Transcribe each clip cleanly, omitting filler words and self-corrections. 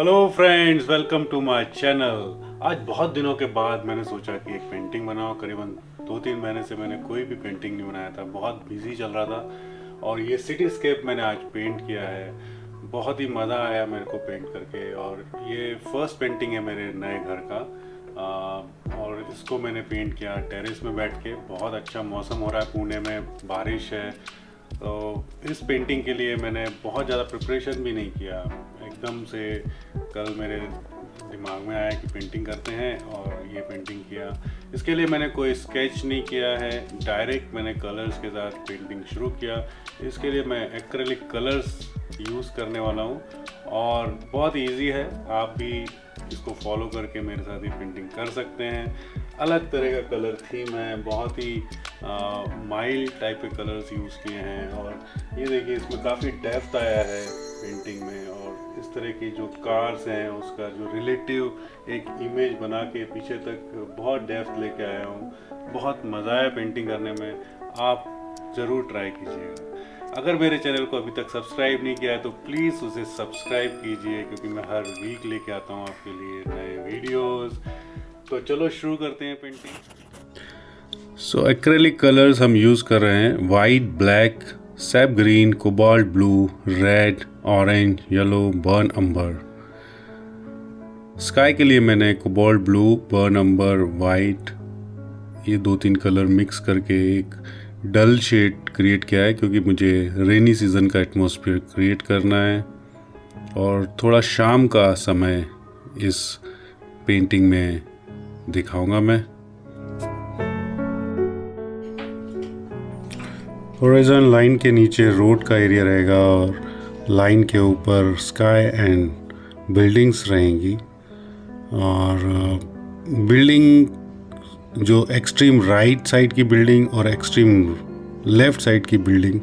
Hello friends, welcome to my channel. आज बहुत दिनों के बाद मैंने सोचा कि एक पेंटिंग बनाऊं। करीबन 2-3 महीने से मैंने कोई भी पेंटिंग नहीं बनाया था, बहुत बिजी चल रहा था। और ये सिटीस्केप मैंने आज पेंट किया है। बहुत ही मज़ा आया मेरे को पेंट करके। और ये फर्स्ट पेंटिंग है मेरे नए घर का। और इसको मैंने पेंट किया टेरेस में बैठ के। बहुत अच्छा मौसम हो रहा है, पुणे में बारिश है। तो इस पेंटिंग के लिए मैंने बहुत ज़्यादा प्रिपरेशन भी नहीं किया, एकदम से कल मेरे दिमाग में आया कि पेंटिंग करते हैं और ये पेंटिंग किया। इसके लिए मैंने कोई स्केच नहीं किया है, डायरेक्ट मैंने कलर्स के साथ पेंटिंग शुरू किया। इसके लिए मैं एक्रेलिक कलर्स यूज़ करने वाला हूँ और बहुत इजी है। आप भी इसको फॉलो करके मेरे साथ ये पेंटिंग कर सकते हैं। अलग तरह का कलर थीम है, बहुत ही माइल्ड टाइप के कलर्स यूज़ किए हैं। और ये देखिए, इसमें काफ़ी डेप्थ आया है पेंटिंग में। और इस तरह की जो कार्स हैं उसका जो रिलेटिव एक इमेज बना के पीछे तक बहुत डेप्थ लेके आया हूँ। बहुत मज़ा आया पेंटिंग करने में। आप ज़रूर ट्राई कीजिएगा। अगर मेरे चैनल को अभी तक सब्सक्राइब नहीं किया है तो प्लीज़ उसे सब्सक्राइब कीजिए, क्योंकि मैं हर वीक लेके आता हूँ आपके लिए नए वीडियोस। तो चलो शुरू करते हैं पेंटिंग। सो एक्रेलिक कलर्स हम यूज़ कर रहे हैं white, black, sap green, cobalt blue, red, orange, yellow, burnt umber. Sky के लिए मैंने cobalt blue, burnt umber, white, ये 2-3 कलर मिक्स करके एक डल शेड क्रिएट किया है, क्योंकि मुझे रेनी सीज़न का एटमॉस्फेयर क्रिएट करना है। और थोड़ा शाम का समय इस पेंटिंग में दिखाऊंगा मैं। हॉरिजॉन्टल लाइन के नीचे रोड का एरिया रहेगा और लाइन के ऊपर स्काई एंड बिल्डिंग्स रहेंगी। और बिल्डिंग जो एक्सट्रीम राइट साइड की बिल्डिंग और एक्सट्रीम लेफ़्ट साइड की बिल्डिंग,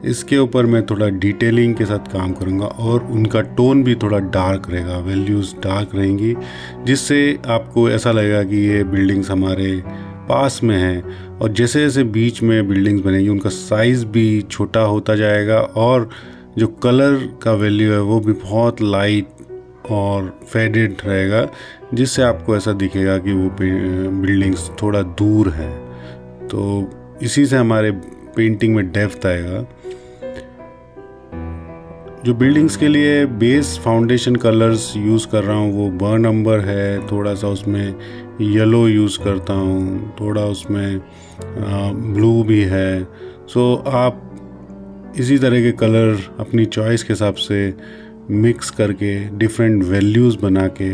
इसके ऊपर मैं थोड़ा डिटेलिंग के साथ काम करूँगा। और उनका टोन भी थोड़ा डार्क रहेगा, वैल्यूज़ डार्क रहेंगी, जिससे आपको ऐसा लगेगा कि ये बिल्डिंग्स हमारे पास में हैं। और जैसे जैसे बीच में बिल्डिंग्स बनेंगी उनका साइज़ भी छोटा होता जाएगा और जो कलर का वैल्यू है वो भी बहुत लाइट और फेडेड रहेगा, जिससे आपको ऐसा दिखेगा कि वो बिल्डिंग्स थोड़ा दूर है। तो इसी से हमारे पेंटिंग में डेप्थ आएगा। जो बिल्डिंग्स के लिए बेस फाउंडेशन कलर्स यूज़ कर रहा हूँ वो बर्न अंबर है, थोड़ा सा उसमें येलो यूज़ करता हूँ, थोड़ा उसमें ब्लू भी है। सो आप इसी तरह के कलर अपनी चॉइस के हिसाब से मिक्स करके डिफरेंट वैल्यूज़ बना के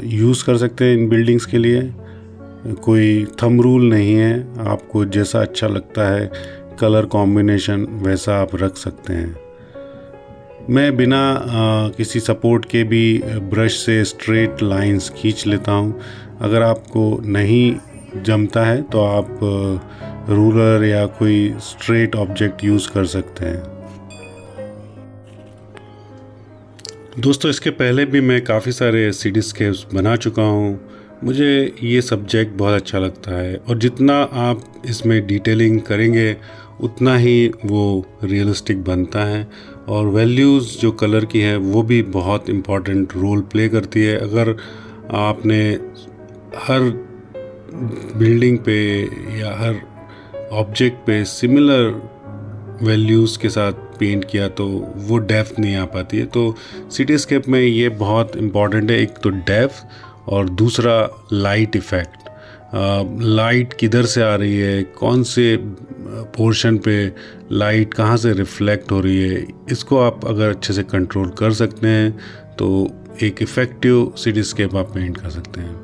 यूज़ कर सकते हैं इन बिल्डिंग्स के लिए। कोई थंब रूल नहीं है, आपको जैसा अच्छा लगता है कलर कॉम्बिनेशन वैसा आप रख सकते हैं। मैं बिना किसी सपोर्ट के भी ब्रश से स्ट्रेट लाइंस खींच लेता हूँ। अगर आपको नहीं जमता है तो आप रूलर या कोई स्ट्रेट ऑब्जेक्ट यूज़ कर सकते हैं। दोस्तों, इसके पहले भी मैं काफ़ी सारे सिटीस्केप्स बना चुका हूँ। मुझे ये सब्जेक्ट बहुत अच्छा लगता है और जितना आप इसमें डिटेलिंग करेंगे उतना ही वो रियलिस्टिक बनता है। और वैल्यूज़ जो कलर की हैं वो भी बहुत इम्पॉर्टेंट रोल प्ले करती है। अगर आपने हर बिल्डिंग पे या हर ऑब्जेक्ट पे सिमिलर वैल्यूज़ के साथ पेंट किया तो वो डेप्थ नहीं आ पाती है। तो सिटीस्केप में ये बहुत इम्पॉर्टेंट है, एक तो डेप्थ और दूसरा लाइट इफ़ेक्ट। लाइट किधर से आ रही है, कौन से पोर्शन पे लाइट कहाँ से रिफ्लेक्ट हो रही है, इसको आप अगर अच्छे से कंट्रोल कर सकते हैं तो एक इफ़ेक्टिव सिटीस्केप आप पेंट कर सकते हैं।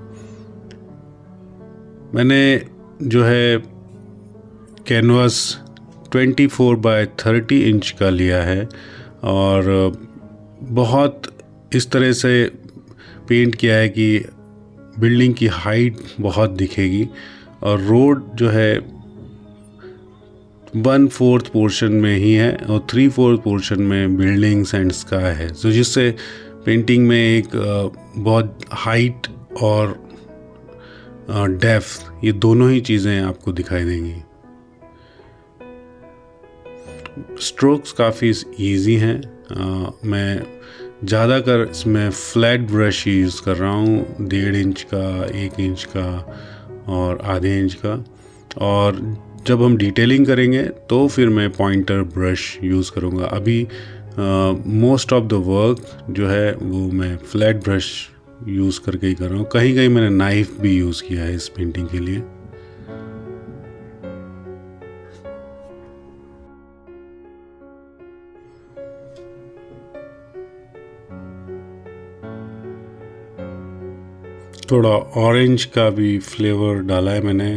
मैंने जो है कैनवास 24x30 इंच का लिया है और बहुत इस तरह से पेंट किया है कि बिल्डिंग की हाइट बहुत दिखेगी। और रोड जो है 1/4 पोर्शन में ही है और 3/4 पोर्शन में बिल्डिंग्स एंड स्काई है, तो जिससे पेंटिंग में एक बहुत हाइट और डेप्थ, ये दोनों ही चीज़ें आपको दिखाई देंगी। स्ट्रोक्स काफ़ी इजी हैं। मैं ज़्यादातर इसमें फ्लैट ब्रश ही यूज़ कर रहा हूँ, 1.5 इंच का, 1 इंच का और आधे इंच का। और जब हम डिटेलिंग करेंगे तो फिर मैं पॉइंटर ब्रश यूज़ करूँगा। अभी मोस्ट ऑफ द वर्क जो है वो मैं फ्लैट ब्रश यूज़ करके ही कर रहा हूँ। कहीं कहीं मैंने नाइफ भी यूज़ किया है इस पेंटिंग के लिए। थोड़ा ऑरेंज का भी फ्लेवर डाला है मैंने,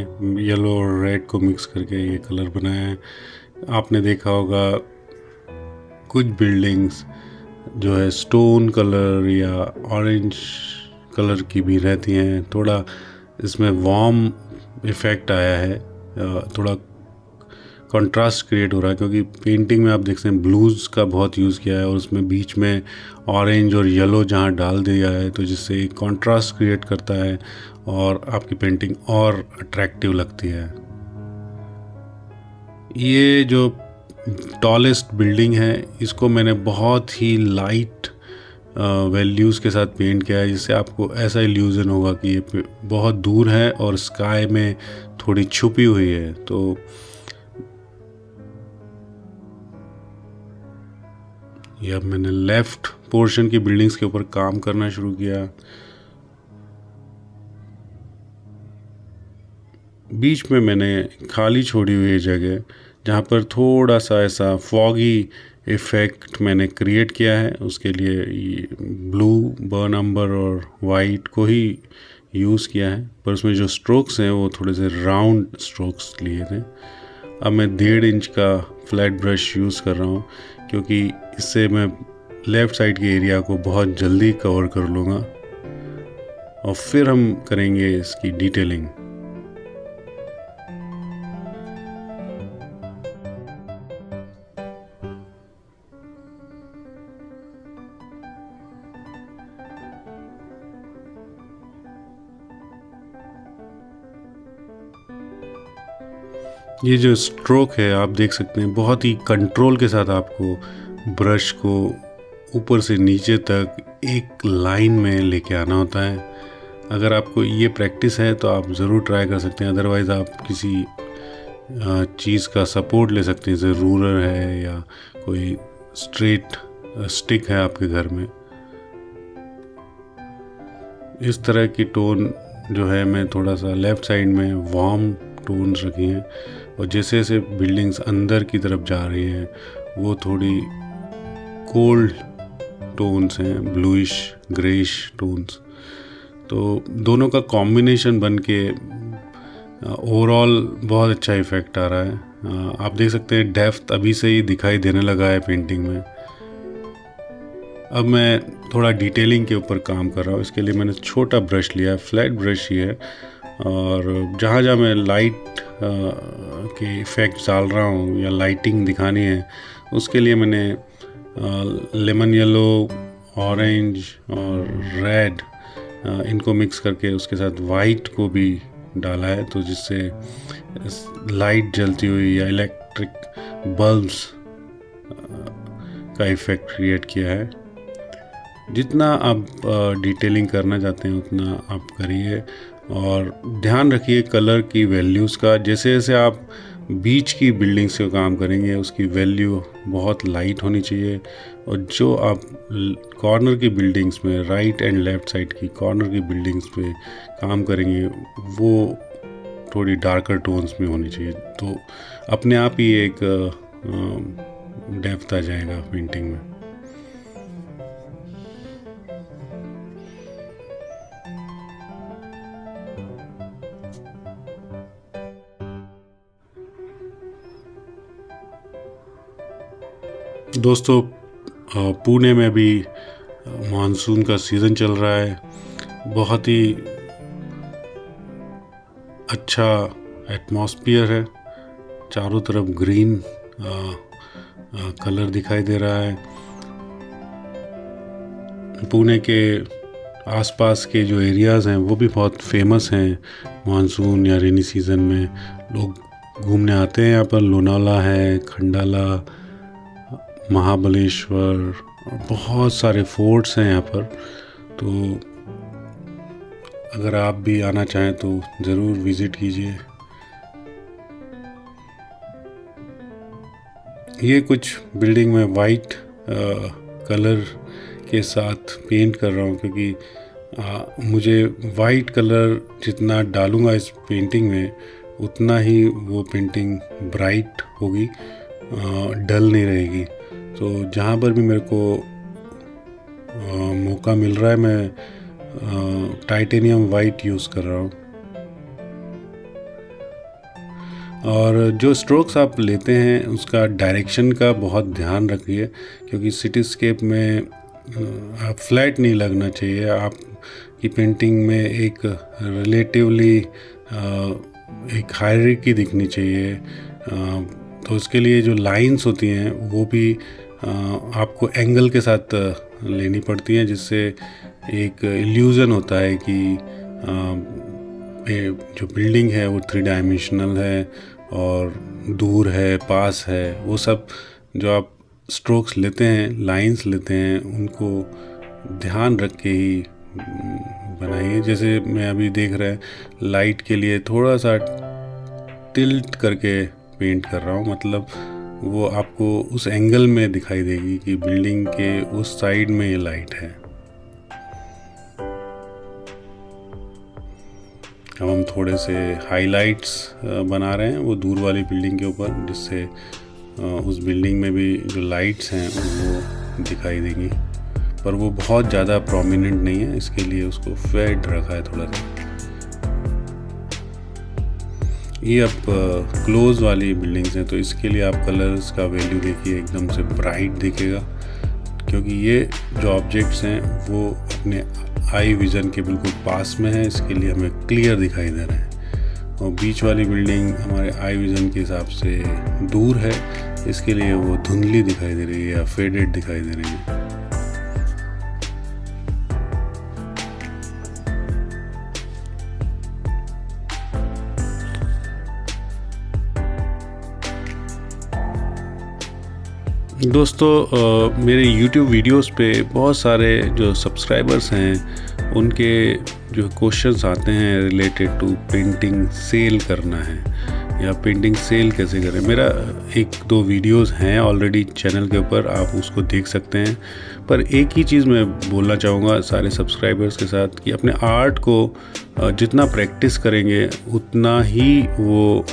येलो और रेड को मिक्स करके ये कलर बनाया है। आपने देखा होगा कुछ बिल्डिंग्स जो है स्टोन कलर या ऑरेंज कलर की भी रहती हैं। थोड़ा इसमें वार्म इफ़ेक्ट आया है, थोड़ा कंट्रास्ट क्रिएट हो रहा है, क्योंकि पेंटिंग में आप देख सकते हैं ब्लूज़ का बहुत यूज़ किया है और उसमें बीच में ऑरेंज और येलो जहाँ डाल दिया है, तो जिससे एक कंट्रास्ट क्रिएट करता है और आपकी पेंटिंग और अट्रैक्टिव लगती है। ये जो टॉलेस्ट बिल्डिंग है इसको मैंने बहुत ही लाइट वैल्यूज़ के साथ पेंट किया है, जिससे आपको ऐसा इल्यूज़न होगा कि ये बहुत दूर है और स्काई में थोड़ी छुपी हुई है। तो ये अब मैंने लेफ़्ट पोर्शन की बिल्डिंग्स के ऊपर काम करना शुरू किया। बीच में मैंने खाली छोड़ी हुई जगह जहाँ पर थोड़ा सा ऐसा फॉगी इफ़ेक्ट मैंने क्रिएट किया है, उसके लिए ब्लू बर्न अम्बर और वाइट को ही यूज़ किया है, पर उसमें जो स्ट्रोक्स हैं वो थोड़े से राउंड स्ट्रोक्स लिए थे। अब मैं 1.5 इंच का फ्लैट ब्रश यूज़ कर रहा हूँ, क्योंकि इससे मैं लेफ़्ट साइड के एरिया को बहुत जल्दी कवर कर लूँगा और फिर हम करेंगे इसकी डिटेलिंग। ये जो स्ट्रोक है आप देख सकते हैं, बहुत ही कंट्रोल के साथ आपको ब्रश को ऊपर से नीचे तक एक लाइन में लेके आना होता है। अगर आपको ये प्रैक्टिस है तो आप ज़रूर ट्राई कर सकते हैं, अदरवाइज़ आप किसी चीज़ का सपोर्ट ले सकते हैं, जैसे रूलर है या कोई स्ट्रेट स्टिक है आपके घर में। इस तरह की टोन जो है मैं थोड़ा सा लेफ़्ट साइड में वार्म टोन्स रखी हैं, और जैसे जैसे बिल्डिंग्स अंदर की तरफ जा रही हैं वो थोड़ी कोल्ड टोन्स हैं, ब्लूइश ग्रेइश टोन्स। तो दोनों का कॉम्बिनेशन बन के ओवरऑल बहुत अच्छा इफ़ेक्ट आ रहा है। आप देख सकते हैं डेप्थ अभी से ही दिखाई देने लगा है पेंटिंग में। अब मैं थोड़ा डिटेलिंग के ऊपर काम कर रहा हूँ। इसके लिए मैंने छोटा ब्रश लिया है, फ्लैट ब्रश ही है, और जहाँ जहाँ मैं लाइट के इफ़ेक्ट डाल रहा हूँ या लाइटिंग दिखानी है, उसके लिए मैंने लेमन येलो, ऑरेंज और रेड इनको मिक्स करके उसके साथ वाइट को भी डाला है, तो जिससे लाइट जलती हुई या इलेक्ट्रिक बल्ब्स का इफ़ेक्ट क्रिएट किया है। जितना आप डिटेलिंग करना चाहते हैं उतना आप करिए, और ध्यान रखिए कलर की वैल्यूज़ का। जैसे जैसे आप बीच की बिल्डिंग से काम करेंगे उसकी वैल्यू बहुत लाइट होनी चाहिए, और जो आप कॉर्नर की बिल्डिंग्स में, राइट एंड लेफ़्ट साइड की कॉर्नर की बिल्डिंग्स पे काम करेंगे वो थोड़ी डार्कर टोन्स में होनी चाहिए। तो अपने आप ही एक डेप्थ आ जाएगा पेंटिंग में। दोस्तों, पुणे में भी मानसून का सीज़न चल रहा है। बहुत ही अच्छा एटमॉस्फियर है, चारों तरफ ग्रीन कलर दिखाई दे रहा है। पुणे के आसपास के जो एरियाज़ हैं वो भी बहुत फेमस हैं मानसून या रेनी सीज़न में। लोग घूमने आते हैं यहाँ पर। लोनावला है, खंडाला, महाबलेश्वर बहुत सारे फोर्ट्स हैं यहाँ पर, तो अगर आप भी आना चाहें तो ज़रूर विज़िट कीजिए। ये कुछ बिल्डिंग में वाइट कलर के साथ पेंट कर रहा हूँ, क्योंकि मुझे वाइट कलर जितना डालूँगा इस पेंटिंग में उतना ही वो पेंटिंग ब्राइट होगी, डल नहीं रहेगी। तो जहाँ पर भी मेरे को मौका मिल रहा है मैं टाइटेनियम वाइट यूज़ कर रहा हूँ। और जो स्ट्रोक्स आप लेते हैं उसका डायरेक्शन का बहुत ध्यान रखिए, क्योंकि सिटीस्केप में आप फ्लैट नहीं लगना चाहिए। आपकी पेंटिंग में एक रिलेटिवली एक हायरार्की दिखनी चाहिए। तो उसके लिए जो लाइंस होती हैं वो भी आपको एंगल के साथ लेनी पड़ती हैं, जिससे एक इल्यूज़न होता है कि जो बिल्डिंग है वो 3 डायमेंशनल है और दूर है, पास है। वो सब जो आप स्ट्रोक्स लेते हैं, लाइंस लेते हैं, उनको ध्यान रख के ही बनाइए। जैसे मैं अभी देख रहे हैं लाइट के लिए थोड़ा सा टिल्ट करके पेंट कर रहा हूँ, मतलब वो आपको उस एंगल में दिखाई देगी कि बिल्डिंग के उस साइड में ये लाइट है। अब हम थोड़े से हाइलाइट्स बना रहे हैं वो दूर वाली बिल्डिंग के ऊपर, जिससे उस बिल्डिंग में भी जो लाइट्स हैं वो दिखाई देंगी, पर वो बहुत ज़्यादा प्रोमिनेंट नहीं है, इसके लिए उसको फेड रखा है थोड़ा सा। ये अब क्लोज वाली बिल्डिंग्स हैं, तो इसके लिए आप कलर्स का वैल्यू देखिए, एकदम से ब्राइट दिखेगा, क्योंकि ये जो ऑब्जेक्ट्स हैं वो अपने आई विज़न के बिल्कुल पास में है, इसके लिए हमें क्लियर दिखाई दे रहे हैं। और बीच वाली बिल्डिंग हमारे आई विज़न के हिसाब से दूर है, इसके लिए वो धुंधली दिखाई दे रही है या फेडेड दिखाई दे रही है। दोस्तों मेरे YouTube वीडियोस पे बहुत सारे जो सब्सक्राइबर्स हैं उनके जो क्वेश्चंस आते हैं रिलेटेड टू पेंटिंग सेल करना है या पेंटिंग सेल कैसे करें। मेरा 1-2 वीडियोस हैं ऑलरेडी चैनल के ऊपर, आप उसको देख सकते हैं। पर एक ही चीज़ मैं बोलना चाहूँगा सारे सब्सक्राइबर्स के साथ कि अपने आर्ट को जितना प्रैक्टिस करेंगे उतना ही वो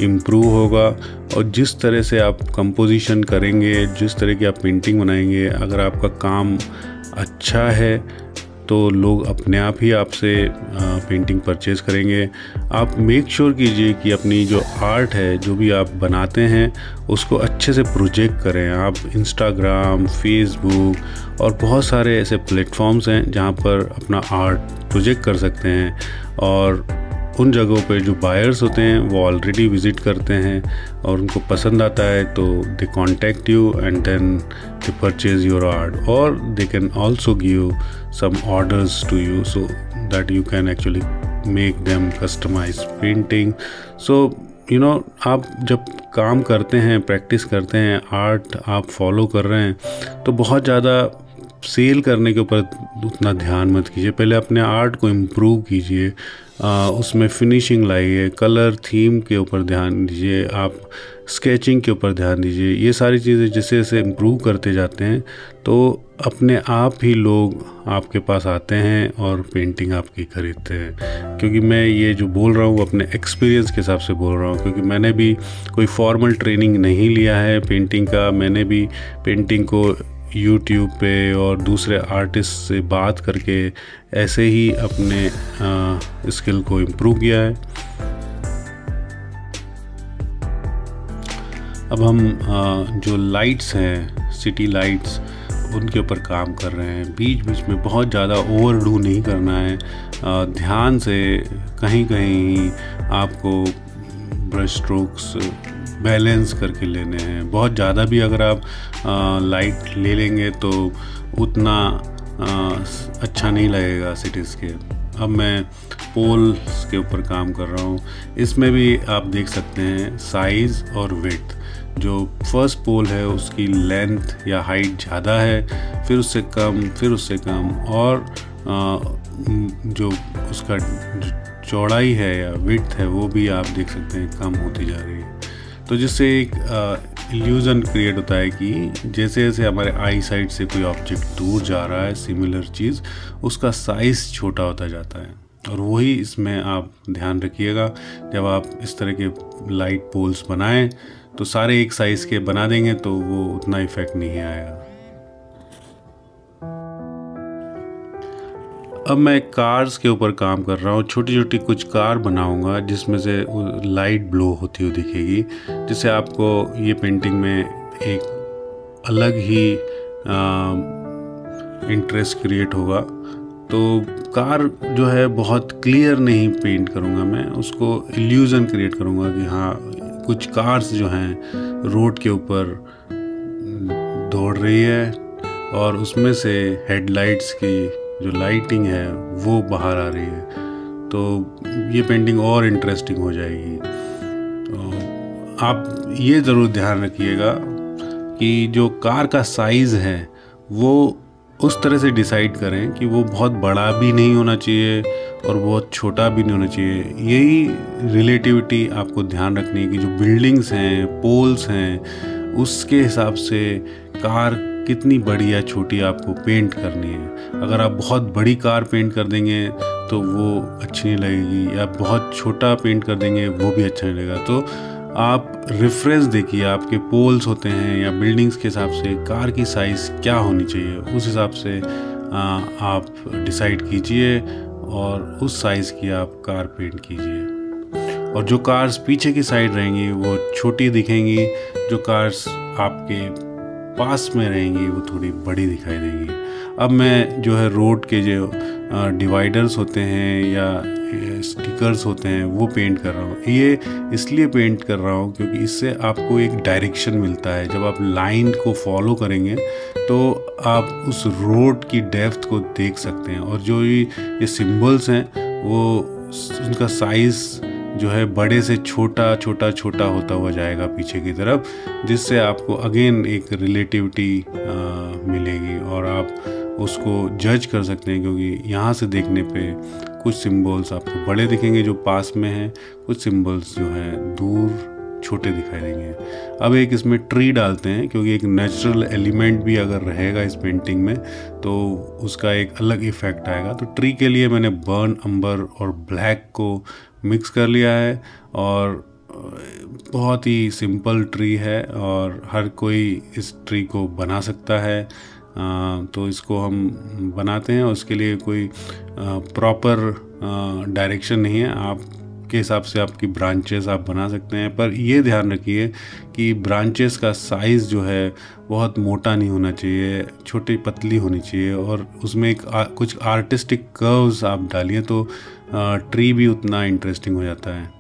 इम्प्रूव होगा। और जिस तरह से आप कंपोजिशन करेंगे, जिस तरह की आप पेंटिंग बनाएंगे, अगर आपका काम अच्छा है तो लोग अपने आप ही आपसे पेंटिंग परचेज़ करेंगे। आप मेक श्योर कीजिए कि अपनी जो आर्ट है, जो भी आप बनाते हैं, उसको अच्छे से प्रोजेक्ट करें। आप इंस्टाग्राम, फेसबुक और बहुत सारे ऐसे प्लेटफॉर्म्स हैं जहाँ पर अपना आर्ट प्रोजेक्ट कर सकते हैं। और उन जगहों पे जो बायर्स होते हैं वो ऑलरेडी विज़िट करते हैं और उनको पसंद आता है, तो they contact you and then they purchase your art, और they can also give some orders to you so that you can actually make them customise painting. So you know, आप जब काम करते हैं, प्रैक्टिस करते हैं, आर्ट आप follow कर रहे हैं, तो बहुत ज़्यादा सेल करने के ऊपर उतना ध्यान मत कीजिए। पहले अपने आर्ट को इम्प्रूव कीजिए, उसमें फिनिशिंग लाइए, कलर थीम के ऊपर ध्यान दीजिए, आप स्केचिंग के ऊपर ध्यान दीजिए। ये सारी चीज़ें जैसे जैसे इम्प्रूव करते जाते हैं तो अपने आप ही लोग आपके पास आते हैं और पेंटिंग आपकी खरीदते हैं। क्योंकि मैं ये जो बोल रहा हूँ अपने एक्सपीरियंस के हिसाब से बोल रहा हूँ, क्योंकि मैंने भी कोई फॉर्मल ट्रेनिंग नहीं लिया है पेंटिंग का। मैंने भी पेंटिंग को यूट्यूब पे और दूसरे आर्टिस्ट से बात करके ऐसे ही अपने स्किल को इम्प्रूव किया है। अब हम जो लाइट्स हैं, सिटी लाइट्स, उनके ऊपर काम कर रहे हैं। बीच बीच में बहुत ज़्यादा ओवरडू नहीं करना है, ध्यान से कहीं कहीं आपको ब्रश स्ट्रोक्स बैलेंस करके लेने हैं। बहुत ज़्यादा भी अगर आप लाइट ले लेंगे तो उतना अच्छा नहीं लगेगा सिटीस्केप। अब मैं पोल्स के ऊपर काम कर रहा हूँ। इसमें भी आप देख सकते हैं साइज़ और विड्थ। जो फर्स्ट पोल है उसकी लेंथ या हाइट ज़्यादा है, फिर उससे कम, फिर उससे कम, और जो उसका चौड़ाई है या विड्थ है वो भी आप देख सकते हैं कम होती जा रही है। तो जिससे एक इल्यूज़न क्रिएट होता है कि जैसे जैसे हमारे आई साइड से कोई ऑब्जेक्ट दूर जा रहा है, सिमिलर चीज़, उसका साइज़ छोटा होता जाता है। और वही इसमें आप ध्यान रखिएगा, जब आप इस तरह के लाइट पोल्स बनाएं तो सारे एक साइज़ के बना देंगे तो वो उतना इफ़ेक्ट नहीं आएगा। अब मैं कार्स के ऊपर काम कर रहा हूँ, छोटी छोटी कुछ कार बनाऊँगा जिसमें से लाइट ब्लो होती हुई दिखेगी, जिससे आपको ये पेंटिंग में एक अलग ही इंटरेस्ट क्रिएट होगा। तो कार जो है बहुत क्लियर नहीं पेंट करूँगा मैं, उसको इल्यूज़न क्रिएट करूँगा कि हाँ कुछ कार्स जो हैं रोड के ऊपर दौड़ रही है और उसमें से हेडलाइट्स की जो लाइटिंग है वो बाहर आ रही है, तो ये पेंटिंग और इंटरेस्टिंग हो जाएगी। तो आप ये ज़रूर ध्यान रखिएगा कि जो कार का साइज़ है वो उस तरह से डिसाइड करें कि वो बहुत बड़ा भी नहीं होना चाहिए और बहुत छोटा भी नहीं होना चाहिए। यही रिलेटिविटी आपको ध्यान रखनी है कि जो बिल्डिंग्स हैं, पोल्स हैं, उसके हिसाब से कार कितनी बड़ी या छोटी आपको पेंट करनी है। अगर आप बहुत बड़ी कार पेंट कर देंगे तो वो अच्छी नहीं लगेगी, या बहुत छोटा पेंट कर देंगे वो भी अच्छा नहीं लगेगा। तो आप रेफरेंस देखिए, आपके पोल्स होते हैं या बिल्डिंग्स के हिसाब से कार की साइज़ क्या होनी चाहिए, उस हिसाब से आप डिसाइड कीजिए और उस साइज़ की आप कार पेंट कीजिए। और जो कार्स पीछे की साइड रहेंगी वो छोटी दिखेंगी, जो कार्स आपके पास में रहेंगी वो थोड़ी बड़ी दिखाई देंगी। अब मैं जो है रोड के जो डिवाइडर्स होते हैं या स्टिकर्स होते हैं वो पेंट कर रहा हूँ। ये इसलिए पेंट कर रहा हूँ क्योंकि इससे आपको एक डायरेक्शन मिलता है। जब आप लाइन को फॉलो करेंगे तो आप उस रोड की डेप्थ को देख सकते हैं, और जो ये सिंबल्स हैं वो उनका साइज़ जो है बड़े से छोटा छोटा छोटा होता हुआ जाएगा पीछे की तरफ, जिससे आपको अगेन एक रिलेटिविटी मिलेगी और आप उसको जज कर सकते हैं। क्योंकि यहाँ से देखने पे कुछ सिंबल्स आपको बड़े दिखेंगे जो पास में हैं, कुछ सिंबल्स जो हैं दूर छोटे दिखाई देंगे। अब एक इसमें ट्री डालते हैं, क्योंकि एक नेचुरल एलिमेंट भी अगर रहेगा इस पेंटिंग में तो उसका एक अलग इफ़ेक्ट आएगा। तो ट्री के लिए मैंने बर्न अंबर और ब्लैक को मिक्स कर लिया है, और बहुत ही सिंपल ट्री है और हर कोई इस ट्री को बना सकता है। तो इसको हम बनाते हैं, उसके लिए कोई प्रॉपर डायरेक्शन नहीं है, आप के हिसाब से आपकी ब्रांचेस आप बना सकते हैं। पर ये ध्यान रखिए कि ब्रांचेस का साइज़ जो है बहुत मोटा नहीं होना चाहिए, छोटी पतली होनी चाहिए, और उसमें एक कुछ आर्टिस्टिक कर्व्स आप डालिए तो ट्री भी उतना इंटरेस्टिंग हो जाता है।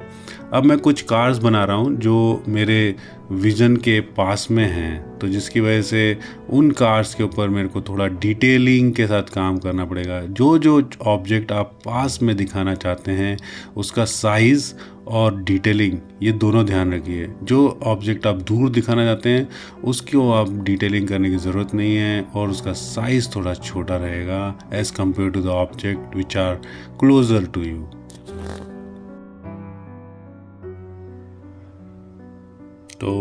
अब मैं कुछ कार्स बना रहा हूँ जो मेरे विज़न के पास में हैं, तो जिसकी वजह से उन कार्स के ऊपर मेरे को थोड़ा डिटेलिंग के साथ काम करना पड़ेगा। जो जो ऑब्जेक्ट आप पास में दिखाना चाहते हैं उसका साइज़ और डिटेलिंग ये दोनों ध्यान रखिए। जो ऑब्जेक्ट आप दूर दिखाना चाहते हैं उसको आप डिटेलिंग करने की ज़रूरत नहीं है, और उसका साइज़ थोड़ा छोटा रहेगा as compare to the object which are closer to you. तो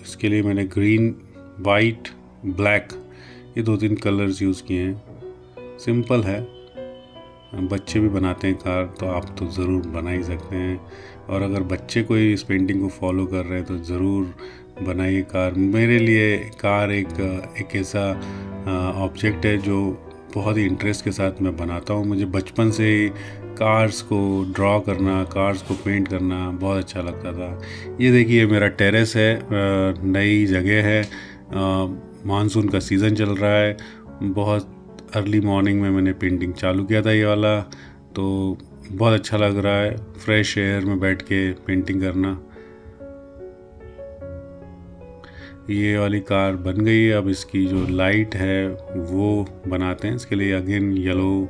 इसके लिए मैंने ग्रीन, वाइट, ब्लैक ये 2-3 कलर्स यूज़ किए हैं। सिंपल है, बच्चे भी बनाते हैं कार, तो आप तो ज़रूर बना ही सकते हैं। और अगर बच्चे कोई इस पेंटिंग को फॉलो कर रहे हैं तो ज़रूर बनाइए कार। मेरे लिए कार एक ऐसा ऑब्जेक्ट है जो बहुत ही इंटरेस्ट के साथ मैं बनाता हूँ। मुझे बचपन से ही कार्स को ड्रॉ करना, कार्स को पेंट करना बहुत अच्छा लगता था। ये देखिए मेरा टेरेस है, नई जगह है, मानसून का सीज़न चल रहा है। बहुत अर्ली मॉर्निंग में मैंने पेंटिंग चालू किया था ये वाला, तो बहुत अच्छा लग रहा है फ्रेश एयर में बैठ के पेंटिंग करना। ये वाली कार बन गई है। अब इसकी जो लाइट है वो बनाते हैं। इसके लिए again yellow,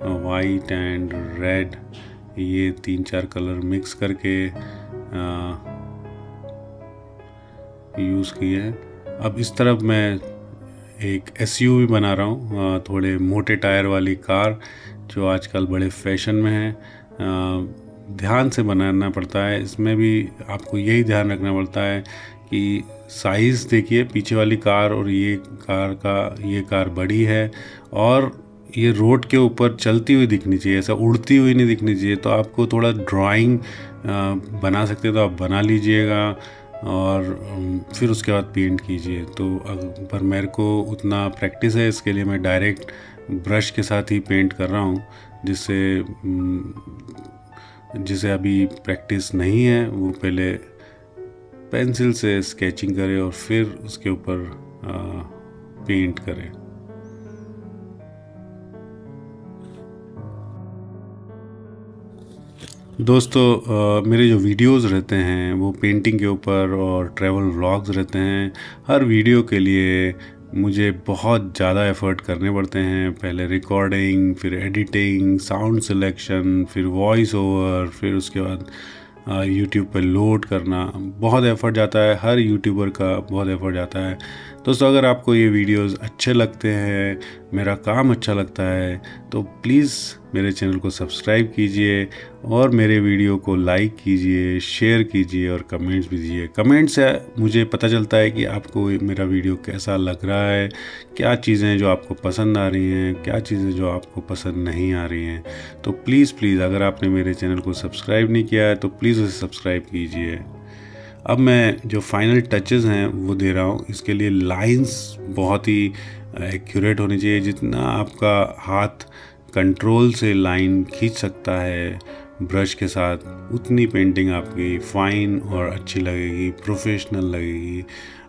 white and red, ये 3-4 कलर मिक्स करके यूज़ किए हैं। अब इस तरफ मैं एक SUV बना रहा हूँ, थोड़े मोटे टायर वाली कार जो आजकल बड़े फैशन में है। ध्यान से बनाना पड़ता है, इसमें भी आपको यही ध्यान रखना पड़ता है कि साइज़ देखिए, पीछे वाली कार और ये कार बड़ी है और ये रोड के ऊपर चलती हुई दिखनी चाहिए, ऐसा उड़ती हुई नहीं दिखनी चाहिए। तो आपको थोड़ा ड्राइंग बना सकते तो आप बना लीजिएगा और फिर उसके बाद पेंट कीजिए। तो पर मेरे को उतना प्रैक्टिस है, इसके लिए मैं डायरेक्ट ब्रश के साथ ही पेंट कर रहा हूँ। जिसे अभी प्रैक्टिस नहीं है वो पहले पेंसिल से स्केचिंग करे और फिर उसके ऊपर पेंट करे। दोस्तों, मेरे जो वीडियोस रहते हैं वो पेंटिंग के ऊपर और ट्रैवल व्लॉग्स रहते हैं। हर वीडियो के लिए मुझे बहुत ज़्यादा एफ़र्ट करने पड़ते हैं, पहले रिकॉर्डिंग, फिर एडिटिंग, साउंड सिलेक्शन, फिर वॉइस ओवर, फिर उसके बाद यूट्यूब पर लोड करना। बहुत एफ़र्ट जाता है, हर यूट्यूबर का बहुत एफ़र्ट जाता है। दोस्तों, अगर आपको ये वीडियोस अच्छे लगते हैं, मेरा काम अच्छा लगता है, तो प्लीज़ मेरे चैनल को सब्सक्राइब कीजिए और मेरे वीडियो को लाइक कीजिए, शेयर कीजिए और कमेंट्स भी दीजिए। कमेंट से मुझे पता चलता है कि आपको मेरा वीडियो कैसा लग रहा है, क्या चीज़ें जो आपको पसंद आ रही हैं, क्या चीज़ें जो आपको पसंद नहीं आ रही हैं। तो प्लीज़ अगर आपने मेरे चैनल को सब्सक्राइब नहीं किया है तो प्लीज़ उसे सब्सक्राइब कीजिए। अब मैं जो फाइनल टचेस हैं वो दे रहा हूँ। इसके लिए लाइंस बहुत ही एक्यूरेट होनी चाहिए। जितना आपका हाथ कंट्रोल से लाइन खींच सकता है ब्रश के साथ, उतनी पेंटिंग आपकी फाइन और अच्छी लगेगी, प्रोफेशनल लगेगी।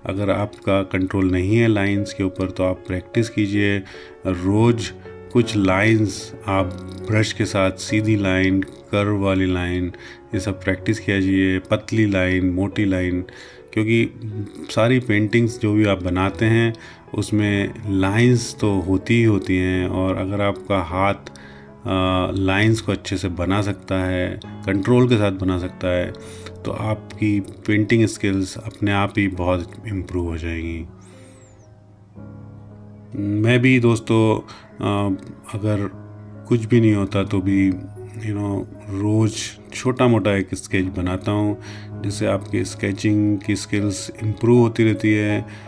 अगर आपका कंट्रोल नहीं है लाइंस के ऊपर तो आप प्रैक्टिस कीजिए। रोज़ कुछ लाइंस आप ब्रश के साथ, सीधी लाइन, कर्व वाली लाइन, ये सब प्रैक्टिस कीजिए। पतली लाइन, मोटी लाइन, क्योंकि सारी पेंटिंग्स जो भी आप बनाते हैं उसमें लाइंस तो होती ही होती हैं। और अगर आपका हाथ लाइंस को अच्छे से बना सकता है, कंट्रोल के साथ बना सकता है, तो आपकी पेंटिंग स्किल्स अपने आप ही बहुत इम्प्रूव हो जाएंगी। मैं भी दोस्तों, अगर कुछ भी नहीं होता तो भी रोज़ छोटा मोटा एक स्केच बनाता हूँ, जिससे आपकी स्केचिंग की स्किल्स इम्प्रूव होती रहती है।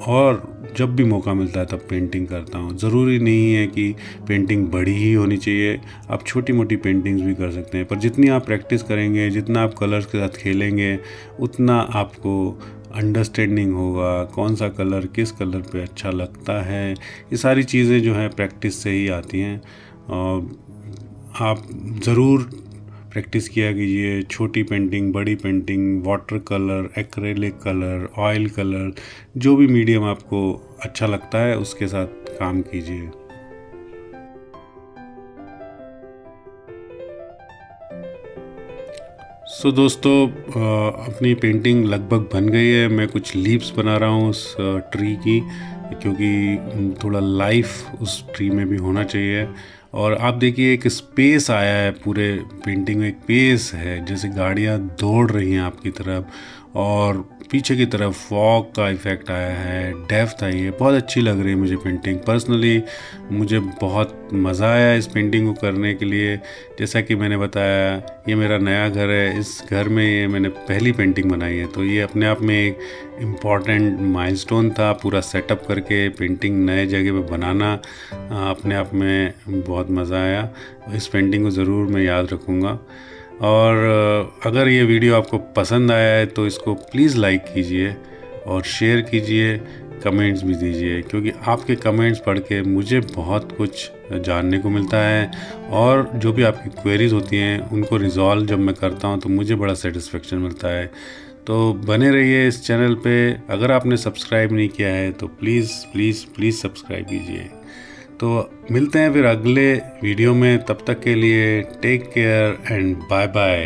और जब भी मौका मिलता है तब पेंटिंग करता हूँ। ज़रूरी नहीं है कि पेंटिंग बड़ी ही होनी चाहिए, आप छोटी मोटी पेंटिंग्स भी कर सकते हैं। पर जितनी आप प्रैक्टिस करेंगे, जितना आप कलर्स के साथ खेलेंगे, उतना आपको अंडरस्टैंडिंग होगा कौन सा कलर किस कलर पे अच्छा लगता है। ये सारी चीज़ें जो है प्रैक्टिस से ही आती हैं। आप ज़रूर प्रैक्टिस किया कीजिए। छोटी पेंटिंग, बड़ी painting, water colour, acrylic colour, oil colour, जो भी मीडियम आपको अच्छा लगता है उसके साथ काम कीजिए। सो दोस्तों, अपनी पेंटिंग लगभग बन गई है। मैं कुछ लीव्स बना रहा हूँ उस ट्री की, क्योंकि थोड़ा लाइफ उस ट्री में भी होना चाहिए। और आप देखिए एक स्पेस आया है, पूरे पेंटिंग में एक पेस है, जैसे गाड़ियाँ दौड़ रही हैं आपकी तरफ और पीछे की तरफ फॉग का इफ़ेक्ट आया है, डेप्थ आई है। बहुत अच्छी लग रही है मुझे पेंटिंग। पर्सनली मुझे बहुत मज़ा आया इस पेंटिंग को करने के लिए। जैसा कि मैंने बताया, ये मेरा नया घर है, इस घर में ये मैंने पहली पेंटिंग बनाई है, तो ये अपने आप में एक इम्पॉर्टेंट माइलस्टोन था। पूरा सेटअप करके पेंटिंग नए जगह पे बनाना अपने आप में बहुत मज़ा आया। इस पेंटिंग को ज़रूर मैं याद रखूँगा। और अगर ये वीडियो आपको पसंद आया है तो इसको प्लीज़ लाइक कीजिए और शेयर कीजिए, कमेंट्स भी दीजिए, क्योंकि आपके कमेंट्स पढ़ के मुझे बहुत कुछ जानने को मिलता है। और जो भी आपकी क्वेरीज़ होती हैं उनको रिज़ॉल्व जब मैं करता हूँ तो मुझे बड़ा सेटिस्फेक्शन मिलता है। तो बने रहिए इस चैनल पे। अगर आपने सब्सक्राइब नहीं किया है तो प्लीज़ सब्सक्राइब कीजिए। तो मिलते हैं फिर अगले वीडियो में, तब तक के लिए take care and bye bye.